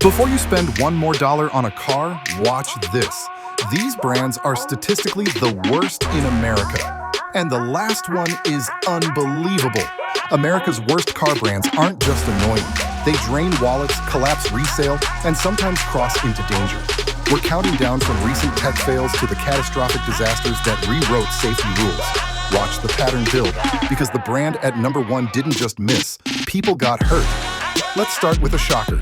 Before you spend one more dollar on a car, watch this. These brands are statistically the worst in America. And the last one is unbelievable. America's worst car brands aren't just annoying. They drain wallets, collapse resale, and sometimes cross into danger. We're counting down from recent tech fails to the catastrophic disasters that rewrote safety rules. Watch the pattern build, because the brand at number one didn't just miss, people got hurt. Let's start with a shocker.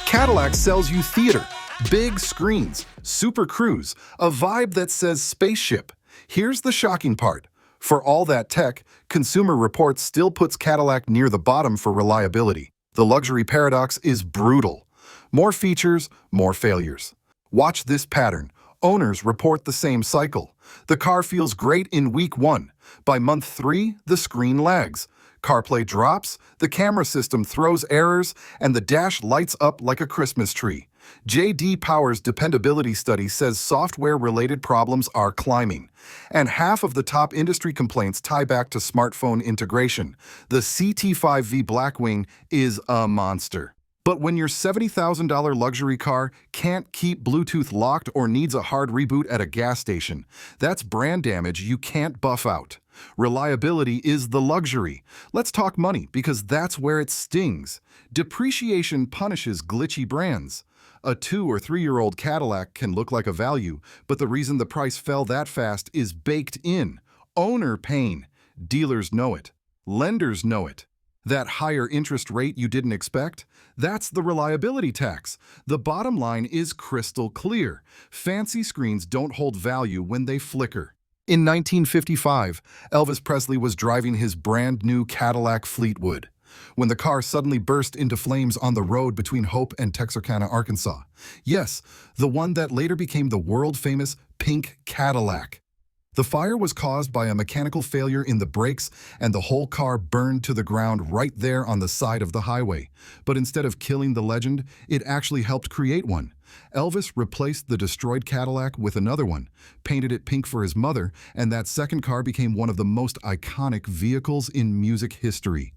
Cadillac sells you theater, big screens, Super Cruise, a vibe that says spaceship. Here's the shocking part. For all that tech, Consumer Reports still puts Cadillac near the bottom for reliability. The luxury paradox is brutal. More features, more failures. Watch this pattern. Owners report the same cycle. The car feels great in week 1. By month 3, the screen lags. CarPlay drops, the camera system throws errors, and the dash lights up like a Christmas tree. J.D. Power's dependability study says software-related problems are climbing, and half of the top industry complaints tie back to smartphone integration. The CT5V Blackwing is a monster. But when your $70,000 luxury car can't keep Bluetooth locked or needs a hard reboot at a gas station, that's brand damage you can't buff out. Reliability is the luxury. Let's talk money, because that's where it stings. Depreciation punishes glitchy brands. A 2- or 3-year-old Cadillac can look like a value, but the reason the price fell that fast is baked in. Owner pain. Dealers know it. Lenders know it. That higher interest rate you didn't expect? That's the reliability tax. The bottom line is crystal clear. Fancy screens don't hold value when they flicker. In 1955, Elvis Presley was driving his brand new Cadillac Fleetwood when the car suddenly burst into flames on the road between Hope and Texarkana, Arkansas. Yes, the one that later became the world-famous Pink Cadillac. The fire was caused by a mechanical failure in the brakes, and the whole car burned to the ground right there on the side of the highway. But instead of killing the legend, it actually helped create one. Elvis replaced the destroyed Cadillac with another one, painted it pink for his mother, and that second car became one of the most iconic vehicles in music history.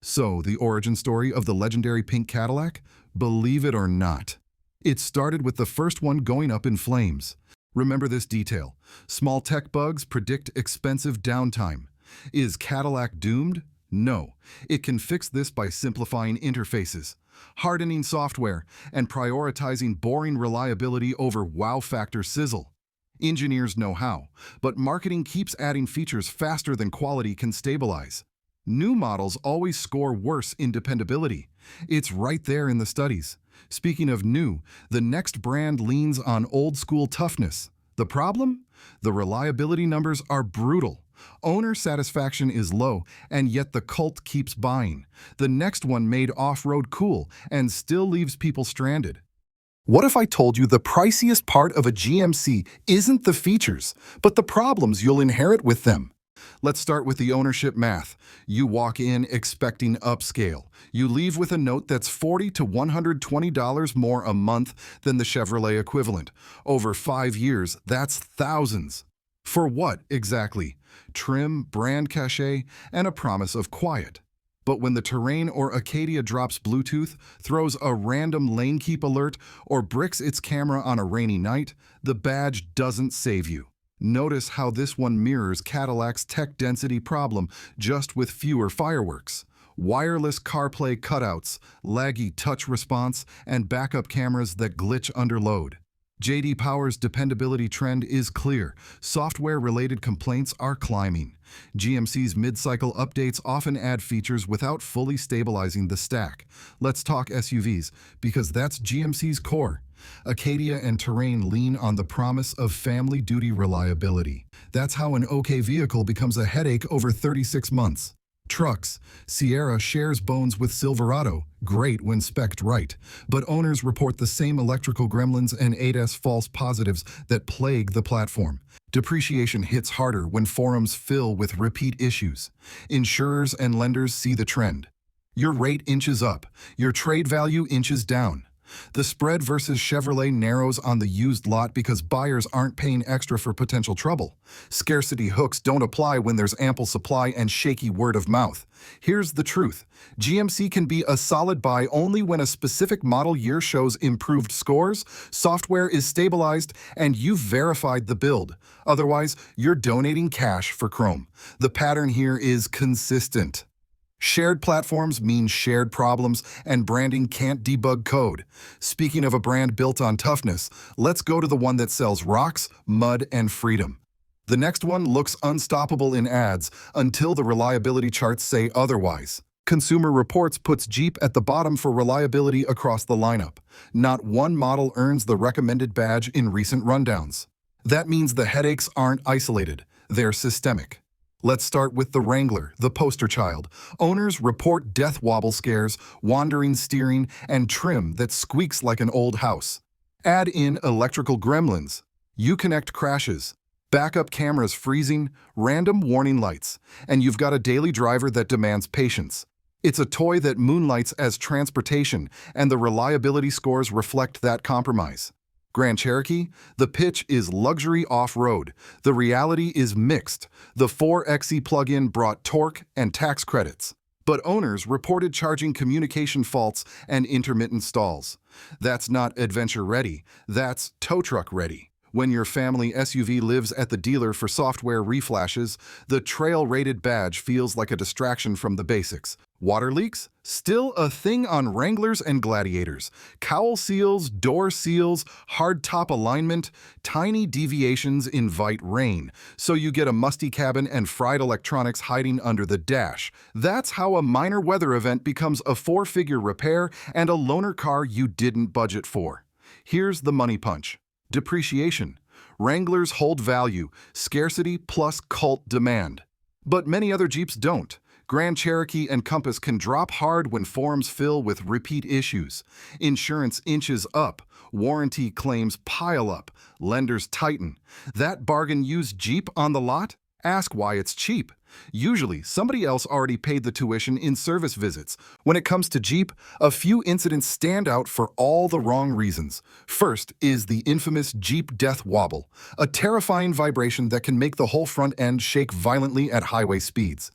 So, the origin story of the legendary Pink Cadillac? Believe it or not, it started with the first one going up in flames. Remember this detail. Small tech bugs predict expensive downtime. Is Cadillac doomed? No. It can fix this by simplifying interfaces, hardening software, and prioritizing boring reliability over wow factor sizzle. Engineers know how, but marketing keeps adding features faster than quality can stabilize. New models always score worse in dependability. It's right there in the studies. Speaking of new, the next brand leans on old-school toughness. The problem? The reliability numbers are brutal. Owner satisfaction is low, and yet the cult keeps buying. The next one made off-road cool and still leaves people stranded. What if I told you the priciest part of a GMC isn't the features, but the problems you'll inherit with them? Let's start with the ownership math. You walk in expecting upscale. You leave with a note that's $40 to $120 more a month than the Chevrolet equivalent. Over 5 years, that's thousands. For what, exactly? Trim, brand cachet, and a promise of quiet. But when the Terrain or Acadia drops Bluetooth, throws a random lane keep alert, or bricks its camera on a rainy night, the badge doesn't save you. Notice how this one mirrors Cadillac's tech density problem, just with fewer fireworks. Wireless CarPlay cutouts, laggy touch response, and backup cameras that glitch under load. J.D. Power's dependability trend is clear. Software-related complaints are climbing. GMC's mid-cycle updates often add features without fully stabilizing the stack. Let's talk SUVs, because that's GMC's core. Acadia and Terrain lean on the promise of family duty reliability. That's how an okay vehicle becomes a headache over 36 months. Trucks. Sierra shares bones with Silverado, great when spec'd right, but owners report the same electrical gremlins and ADAS false positives that plague the platform. Depreciation hits harder when forums fill with repeat issues. Insurers and lenders see the trend. Your rate inches up, your trade value inches down. The spread versus Chevrolet narrows on the used lot because buyers aren't paying extra for potential trouble. Scarcity hooks don't apply when there's ample supply and shaky word of mouth. Here's the truth. GMC can be a solid buy only when a specific model year shows improved scores, software is stabilized, and you've verified the build. Otherwise, you're donating cash for chrome. The pattern here is consistent. Shared platforms mean shared problems, and branding can't debug code. Speaking of a brand built on toughness, let's go to the one that sells rocks, mud, and freedom. The next one looks unstoppable in ads until the reliability charts say otherwise. Consumer Reports puts Jeep at the bottom for reliability across the lineup. Not one model earns the recommended badge in recent rundowns. That means the headaches aren't isolated, they're systemic. Let's start with the Wrangler, the poster child. Owners report death wobble scares, wandering steering, and trim that squeaks like an old house. Add in electrical gremlins, Uconnect crashes, backup cameras freezing, random warning lights, and you've got a daily driver that demands patience. It's a toy that moonlights as transportation, and the reliability scores reflect that compromise. Grand Cherokee, the pitch is luxury off-road. The reality is mixed. The 4xe plug-in brought torque and tax credits, but owners reported charging communication faults and intermittent stalls. That's not adventure-ready, that's tow truck-ready. When your family SUV lives at the dealer for software reflashes, the trail-rated badge feels like a distraction from the basics. Water leaks? Still a thing on Wranglers and Gladiators. Cowl seals, door seals, hard top alignment, tiny deviations invite rain, so you get a musty cabin and fried electronics hiding under the dash. That's how a minor weather event becomes a four-figure repair and a loaner car you didn't budget for. Here's the money punch. Depreciation. Wranglers hold value, scarcity plus cult demand. But many other Jeeps don't. Grand Cherokee and Compass can drop hard when forums fill with repeat issues. Insurance inches up, warranty claims pile up, lenders tighten. That bargain used Jeep on the lot? Ask why it's cheap. Usually, somebody else already paid the tuition in service visits. When it comes to Jeep, a few incidents stand out for all the wrong reasons. First is the infamous Jeep death wobble, a terrifying vibration that can make the whole front end shake violently at highway speeds.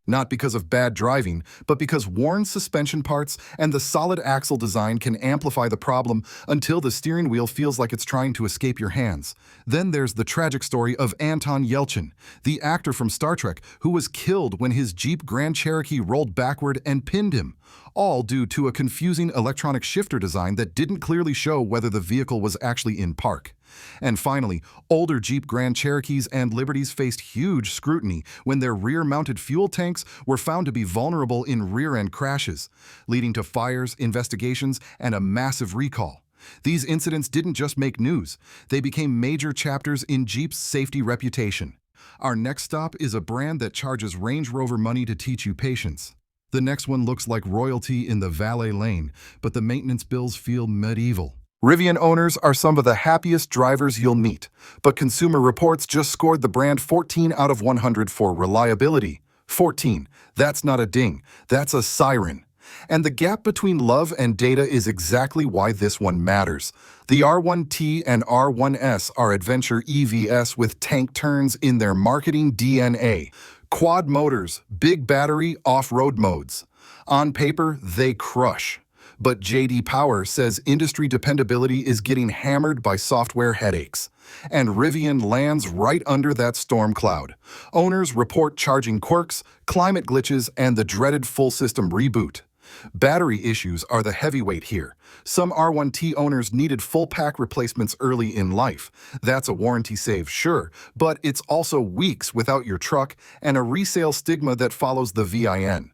Not because of bad driving, but because worn suspension parts and the solid axle design can amplify the problem until the steering wheel feels like it's trying to escape your hands. Then there's the tragic story of Anton Yelchin, the actor from Star Trek who was killed when his Jeep Grand Cherokee rolled backward and pinned him, all due to a confusing electronic shifter design that didn't clearly show whether the vehicle was actually in park. And finally, older Jeep Grand Cherokees and Liberties faced huge scrutiny when their rear-mounted fuel tanks were found to be vulnerable in rear-end crashes, leading to fires, investigations, and a massive recall. These incidents didn't just make news, they became major chapters in Jeep's safety reputation. Our next stop is a brand that charges Range Rover money to teach you patience. The next one looks like royalty in the valet lane, but the maintenance bills feel medieval. Rivian owners are some of the happiest drivers you'll meet, but Consumer Reports just scored the brand 14 out of 100 for reliability. 14. That's not a ding, that's a siren. And the gap between love and data is exactly why this one matters. The R1T and R1S are adventure EVs with tank turns in their marketing DNA. Quad motors, big battery, off-road modes. On paper, they crush. But J.D. Power says industry dependability is getting hammered by software headaches. And Rivian lands right under that storm cloud. Owners report charging quirks, climate glitches, and the dreaded full system reboot. Battery issues are the heavyweight here. Some R1T owners needed full pack replacements early in life. That's a warranty save, sure, but it's also weeks without your truck and a resale stigma that follows the VIN.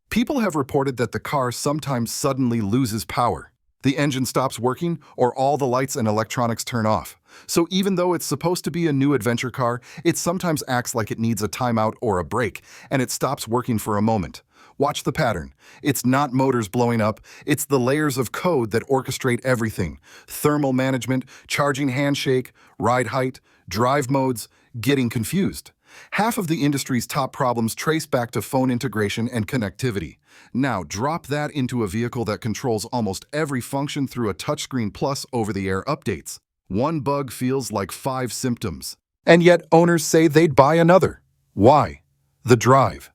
People have reported that the car sometimes suddenly loses power. The engine stops working, or all the lights and electronics turn off. So even though it's supposed to be a new adventure car, it sometimes acts like it needs a timeout or a break, and it stops working for a moment. Watch the pattern. It's not motors blowing up, it's the layers of code that orchestrate everything. Thermal management, charging handshake, ride height, drive modes, getting confused. Half of the industry's top problems trace back to phone integration and connectivity. Now, drop that into a vehicle that controls almost every function through a touchscreen plus over-the-air updates. One bug feels like 5 symptoms. And yet, owners say they'd buy another. Why? The drive.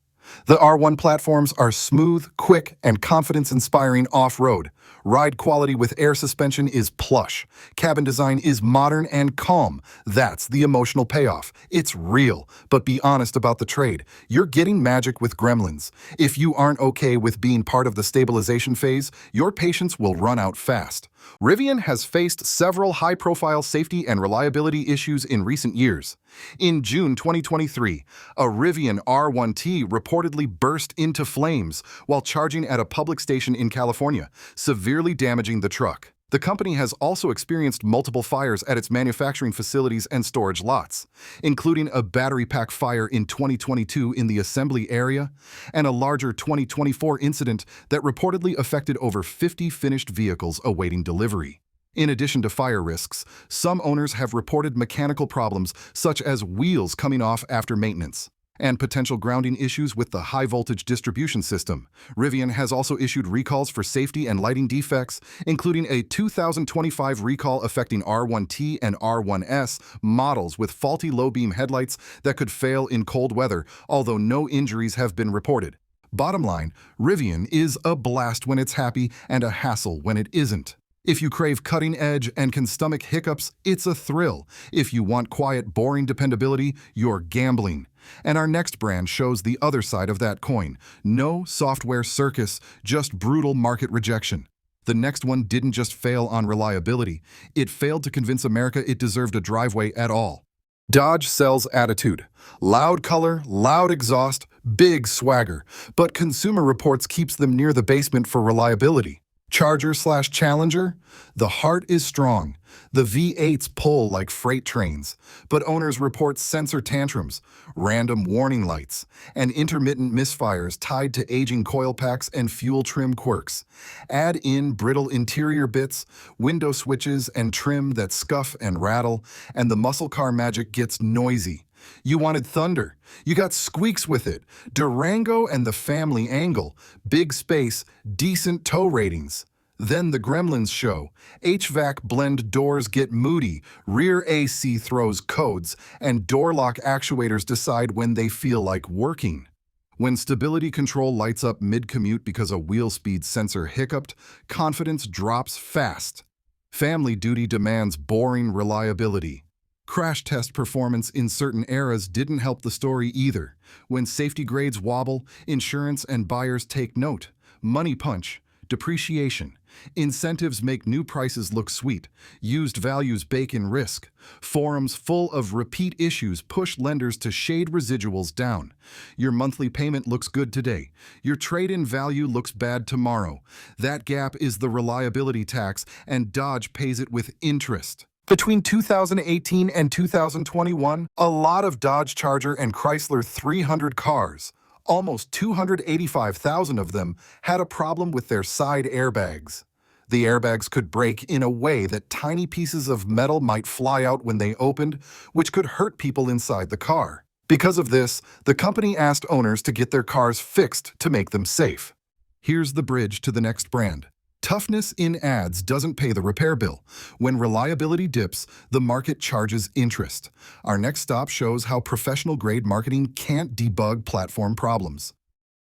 The R1 platforms are smooth, quick, and confidence-inspiring off-road. Ride quality with air suspension is plush. Cabin design is modern and calm. That's the emotional payoff. It's real, but be honest about the trade. You're getting magic with Gremlins. If you aren't okay with being part of the stabilization phase, your patience will run out fast. Rivian has faced several high-profile safety and reliability issues in recent years. In June 2023, a Rivian R1T reportedly burst into flames while charging at a public station in California, severely damaging the truck. The company has also experienced multiple fires at its manufacturing facilities and storage lots, including a battery pack fire in 2022 in the assembly area and a larger 2024 incident that reportedly affected over 50 finished vehicles awaiting delivery. In addition to fire risks, some owners have reported mechanical problems such as wheels coming off after maintenance and potential grounding issues with the high-voltage distribution system. Rivian has also issued recalls for safety and lighting defects, including a 2025 recall affecting R1T and R1S models with faulty low-beam headlights that could fail in cold weather, although no injuries have been reported. Bottom line, Rivian is a blast when it's happy and a hassle when it isn't. If you crave cutting edge and can stomach hiccups, it's a thrill. If you want quiet, boring dependability, you're gambling. And our next brand shows the other side of that coin. No software circus, just brutal market rejection. The next one didn't just fail on reliability, it failed to convince America it deserved a driveway at all. Dodge sells attitude. Loud color, loud exhaust, big swagger. But Consumer Reports keeps them near the basement for reliability. Charger/Challenger? The heart is strong. The V8s pull like freight trains, but owners report sensor tantrums, random warning lights, and intermittent misfires tied to aging coil packs and fuel trim quirks. Add in brittle interior bits, window switches, and trim that scuff and rattle, and the muscle car magic gets noisy. You wanted thunder. You got squeaks with it. Durango and the family angle. Big space, decent tow ratings. Then the Gremlins show. HVAC blend doors get moody, rear AC throws codes, and door lock actuators decide when they feel like working. When stability control lights up mid-commute because a wheel speed sensor hiccuped, confidence drops fast. Family duty demands boring reliability. Crash test performance in certain eras didn't help the story either. When safety grades wobble, insurance and buyers take note. Money punch, depreciation. Incentives make new prices look sweet. Used values bake in risk. Forums full of repeat issues push lenders to shade residuals down. Your monthly payment looks good today. Your trade-in value looks bad tomorrow. That gap is the reliability tax, and Dodge pays it with interest. Between 2018 and 2021, a lot of Dodge Charger and Chrysler 300 cars, almost 285,000 of them, had a problem with their side airbags. The airbags could break in a way that tiny pieces of metal might fly out when they opened, which could hurt people inside the car. Because of this, the company asked owners to get their cars fixed to make them safe. Here's the bridge to the next brand. Toughness in ads doesn't pay the repair bill. When reliability dips, the market charges interest. Our next stop shows how professional-grade marketing can't debug platform problems.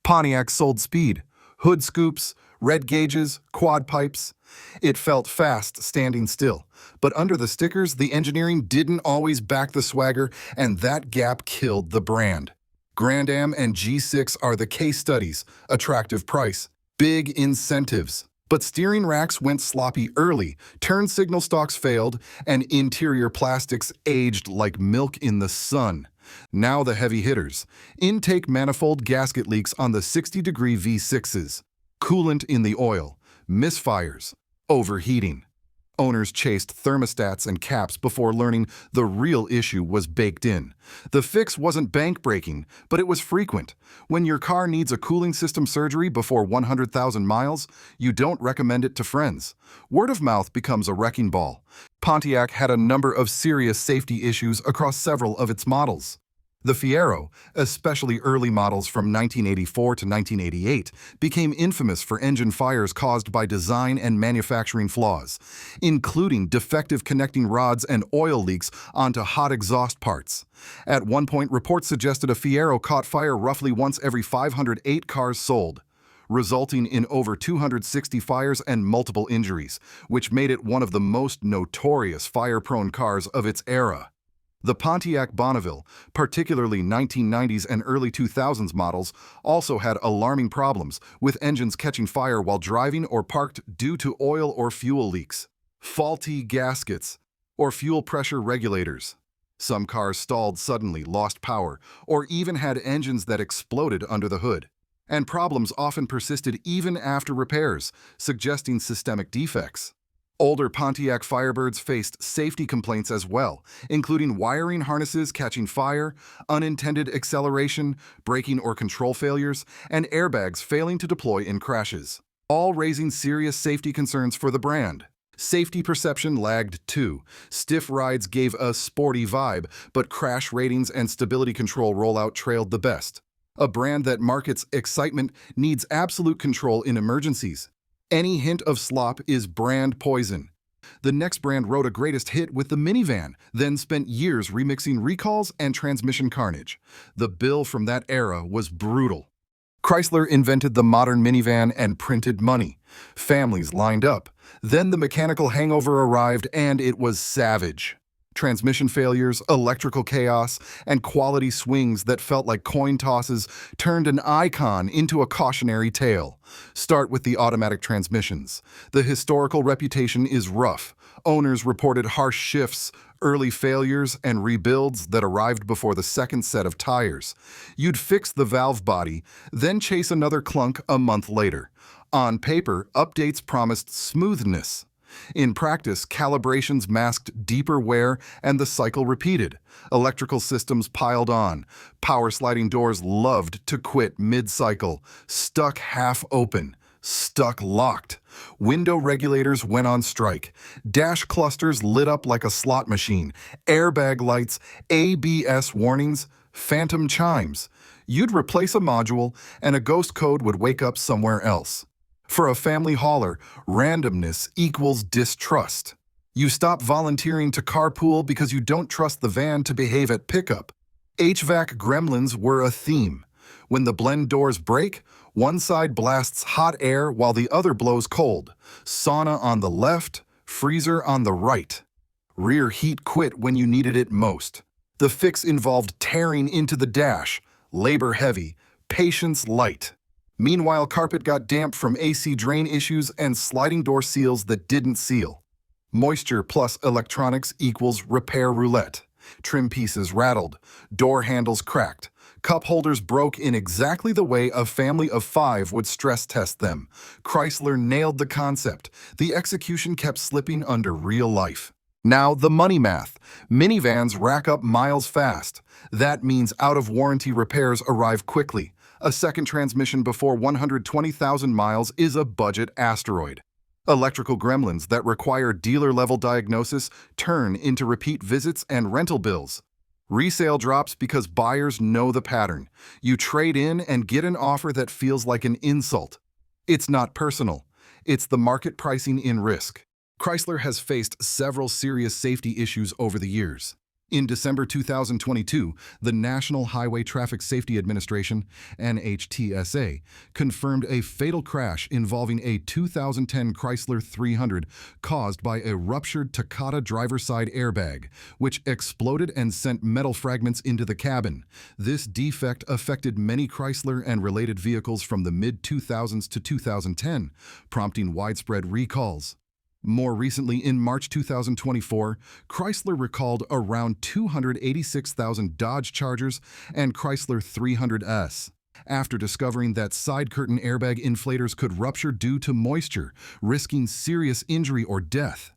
Pontiac sold speed, hood scoops, red gauges, quad pipes. It felt fast standing still. But under the stickers, the engineering didn't always back the swagger, and that gap killed the brand. Grand Am and G6 are the case studies. Attractive price, big incentives. But steering racks went sloppy early, turn signal stalks failed, and interior plastics aged like milk in the sun. Now the heavy hitters. Intake manifold gasket leaks on the 60-degree V6s. Coolant in the oil. Misfires. Overheating. Owners chased thermostats and caps before learning the real issue was baked in. The fix wasn't bank-breaking, but it was frequent. When your car needs a cooling system surgery before 100,000 miles, you don't recommend it to friends. Word of mouth becomes a wrecking ball. Pontiac had a number of serious safety issues across several of its models. The Fiero, especially early models from 1984 to 1988, became infamous for engine fires caused by design and manufacturing flaws, including defective connecting rods and oil leaks onto hot exhaust parts. At one point, reports suggested a Fiero caught fire roughly once every 508 cars sold, resulting in over 260 fires and multiple injuries, which made it one of the most notorious fire-prone cars of its era. The Pontiac Bonneville, particularly 1990s and early 2000s models, also had alarming problems, with engines catching fire while driving or parked due to oil or fuel leaks, faulty gaskets, or fuel pressure regulators. Some cars stalled suddenly, lost power, or even had engines that exploded under the hood. And problems often persisted even after repairs, suggesting systemic defects. Older Pontiac Firebirds faced safety complaints as well, including wiring harnesses catching fire, unintended acceleration, braking or control failures, and airbags failing to deploy in crashes, all raising serious safety concerns for the brand. Safety perception lagged too. Stiff rides gave a sporty vibe, but crash ratings and stability control rollout trailed the best. A brand that markets excitement needs absolute control in emergencies. Any hint of slop is brand poison. The next brand wrote a greatest hit with the minivan, then spent years remixing recalls and transmission carnage. The bill from that era was brutal. Chrysler invented the modern minivan and printed money. Families lined up. Then the mechanical hangover arrived and it was savage. Transmission failures, electrical chaos, and quality swings that felt like coin tosses turned an icon into a cautionary tale. Start with the automatic transmissions. The historical reputation is rough. Owners reported harsh shifts, early failures, and rebuilds that arrived before the second set of tires. You'd fix the valve body, then chase another clunk a month later. On paper, updates promised smoothness. In practice, calibrations masked deeper wear and the cycle repeated. Electrical systems piled on. Power sliding doors loved to quit mid-cycle. Stuck half open. Stuck locked. Window regulators went on strike. Dash clusters lit up like a slot machine. Airbag lights, ABS warnings, phantom chimes. You'd replace a module and a ghost code would wake up somewhere else. For a family hauler, randomness equals distrust. You stop volunteering to carpool because you don't trust the van to behave at pickup. HVAC gremlins were a theme. When the blend doors break, one side blasts hot air while the other blows cold. Sauna on the left, freezer on the right. Rear heat quit when you needed it most. The fix involved tearing into the dash, labor heavy, patience light. Meanwhile, carpet got damp from AC drain issues and sliding door seals that didn't seal. Moisture plus electronics equals repair roulette. Trim pieces rattled, door handles cracked, cup holders broke in exactly the way a family of 5 would stress test them. Chrysler nailed the concept. The execution kept slipping under real life. Now, the money math. Minivans rack up miles fast. That means out-of-warranty repairs arrive quickly. A second transmission before 120,000 miles is a budget asteroid. Electrical gremlins that require dealer-level diagnosis turn into repeat visits and rental bills. Resale drops because buyers know the pattern. You trade in and get an offer that feels like an insult. It's not personal. It's the market pricing in risk. Chrysler has faced several serious safety issues over the years. In December 2022, the National Highway Traffic Safety Administration, NHTSA, confirmed a fatal crash involving a 2010 Chrysler 300 caused by a ruptured Takata driver's side airbag, which exploded and sent metal fragments into the cabin. This defect affected many Chrysler and related vehicles from the mid-2000s to 2010, prompting widespread recalls. More recently, in March 2024, Chrysler recalled around 286,000 Dodge Chargers and Chrysler 300s after discovering that side curtain airbag inflators could rupture due to moisture, risking serious injury or death.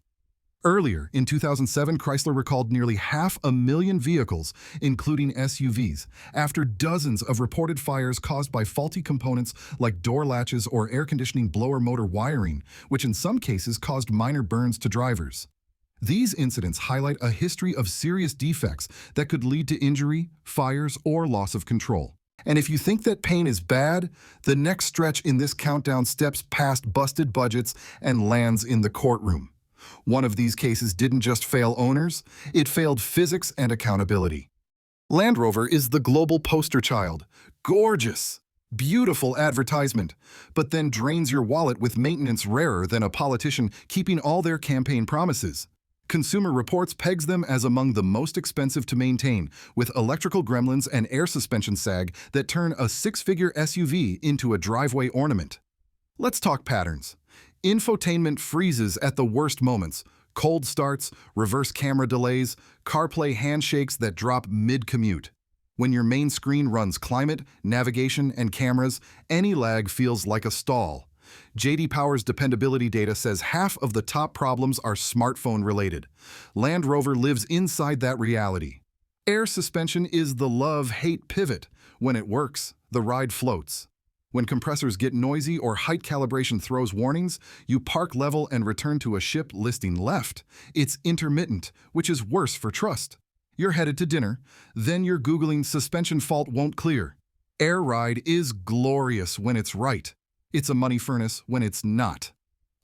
Earlier, in 2007, Chrysler recalled nearly 500,000 vehicles, including SUVs, after dozens of reported fires caused by faulty components like door latches or air conditioning blower motor wiring, which in some cases caused minor burns to drivers. These incidents highlight a history of serious defects that could lead to injury, fires, or loss of control. And if you think that pain is bad, the next stretch in this countdown steps past busted budgets and lands in the courtroom. One of these cases didn't just fail owners, it failed physics and accountability. Land Rover is the global poster child. Gorgeous, beautiful advertisement, but then drains your wallet with maintenance rarer than a politician keeping all their campaign promises. Consumer Reports pegs them as among the most expensive to maintain, with electrical gremlins and air suspension sag that turn a six-figure SUV into a driveway ornament. Let's talk patterns. Infotainment freezes at the worst moments. Cold starts, reverse camera delays, CarPlay handshakes that drop mid-commute. When your main screen runs climate, navigation, and cameras, any lag feels like a stall. J.D. Power's dependability data says half of the top problems are smartphone-related. Land Rover lives inside that reality. Air suspension is the love-hate pivot. When it works, the ride floats. When compressors get noisy or height calibration throws warnings, you park level and return to a ship listing left. It's intermittent, which is worse for trust. You're headed to dinner, then you're Googling suspension fault won't clear. Air ride is glorious when it's right. It's a money furnace when it's not.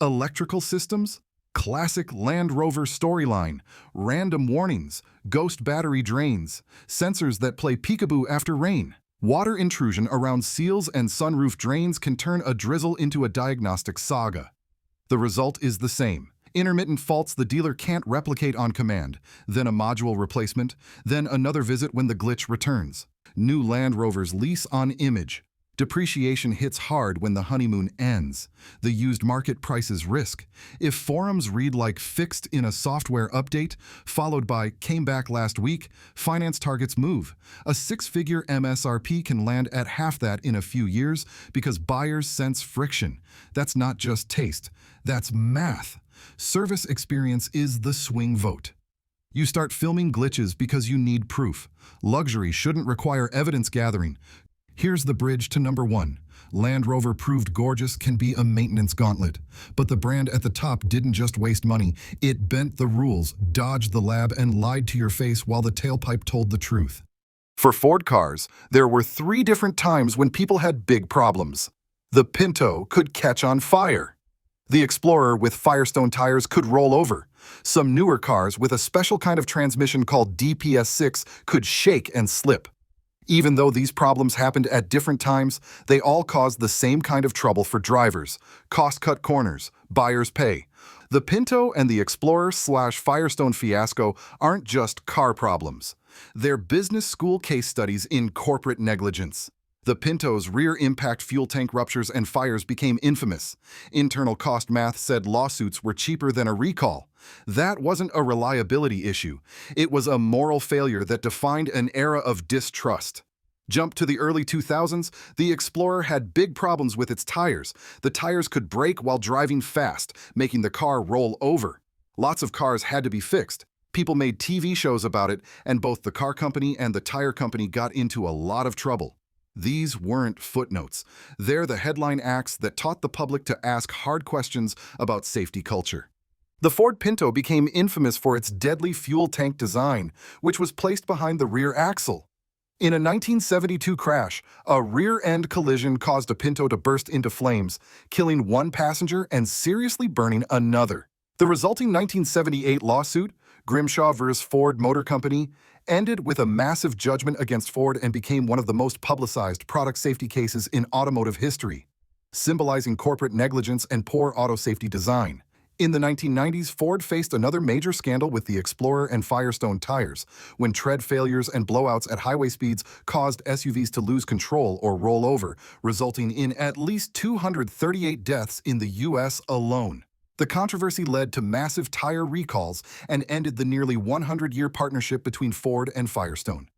Electrical systems? Classic Land Rover storyline. Random warnings, ghost battery drains, sensors that play peekaboo after rain. Water intrusion around seals and sunroof drains can turn a drizzle into a diagnostic saga. The result is the same. Intermittent faults the dealer can't replicate on command, then a module replacement, then another visit when the glitch returns. New Land Rovers lease on image. Depreciation hits hard when the honeymoon ends. The used market prices risk. If forums read like fixed in a software update, followed by came back last week, finance targets move. A six-figure MSRP can land at half that in a few years because buyers sense friction. That's not just taste, that's math. Service experience is the swing vote. You start filming glitches because you need proof. Luxury shouldn't require evidence gathering. Here's the bridge to number one. Land Rover proved gorgeous can be a maintenance gauntlet. But the brand at the top didn't just waste money. It bent the rules, dodged the lab, and lied to your face while the tailpipe told the truth. For Ford cars, there were 3 different times when people had big problems. The Pinto could catch on fire. The Explorer with Firestone tires could roll over. Some newer cars with a special kind of transmission called DPS6 could shake and slip. Even though these problems happened at different times, they all caused the same kind of trouble for drivers. Cost-cut corners, buyers pay. The Pinto and the Explorer/Firestone fiasco aren't just car problems. They're business school case studies in corporate negligence. The Pinto's rear impact fuel tank ruptures and fires became infamous. Internal cost math said lawsuits were cheaper than a recall. That wasn't a reliability issue. It was a moral failure that defined an era of distrust. Jump to the early 2000s, the Explorer had big problems with its tires. The tires could break while driving fast, making the car roll over. Lots of cars had to be fixed. People made TV shows about it, and both the car company and the tire company got into a lot of trouble. These weren't footnotes. They're the headline acts that taught the public to ask hard questions about safety culture. The Ford Pinto became infamous for its deadly fuel tank design, which was placed behind the rear axle. In a 1972 crash, a rear-end collision caused a Pinto to burst into flames, killing one passenger and seriously burning another. The resulting 1978 lawsuit, Grimshaw vs. Ford Motor Company, ended with a massive judgment against Ford and became one of the most publicized product safety cases in automotive history, symbolizing corporate negligence and poor auto safety design. In the 1990s, Ford faced another major scandal with the Explorer and Firestone tires, when tread failures and blowouts at highway speeds caused SUVs to lose control or roll over, resulting in at least 238 deaths in the U.S. alone. The controversy led to massive tire recalls and ended the nearly 100-year partnership between Ford and Firestone.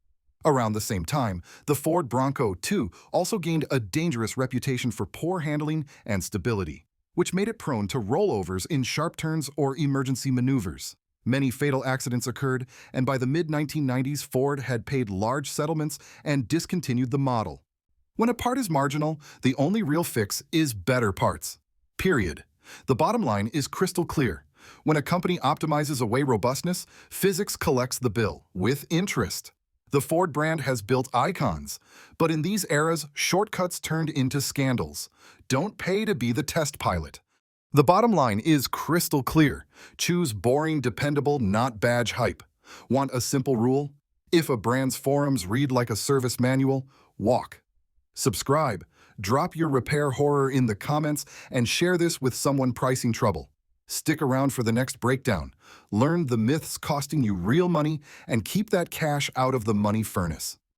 Around the same time, the Ford Bronco, too, also gained a dangerous reputation for poor handling and stability, which made it prone to rollovers in sharp turns or emergency maneuvers. Many fatal accidents occurred, and by the mid-1990s, Ford had paid large settlements and discontinued the model. When a part is marginal, the only real fix is better parts. Period. The bottom line is crystal clear. When a company optimizes away robustness, physics collects the bill, with interest. The Ford brand has built icons, but in these eras, shortcuts turned into scandals. Don't pay to be the test pilot. The bottom line is crystal clear. Choose boring, dependable, not badge hype. Want a simple rule? If a brand's forums read like a service manual, walk. Subscribe, drop your repair horror in the comments, and share this with someone pricing trouble. Stick around for the next breakdown. Learn the myths costing you real money and keep that cash out of the money furnace.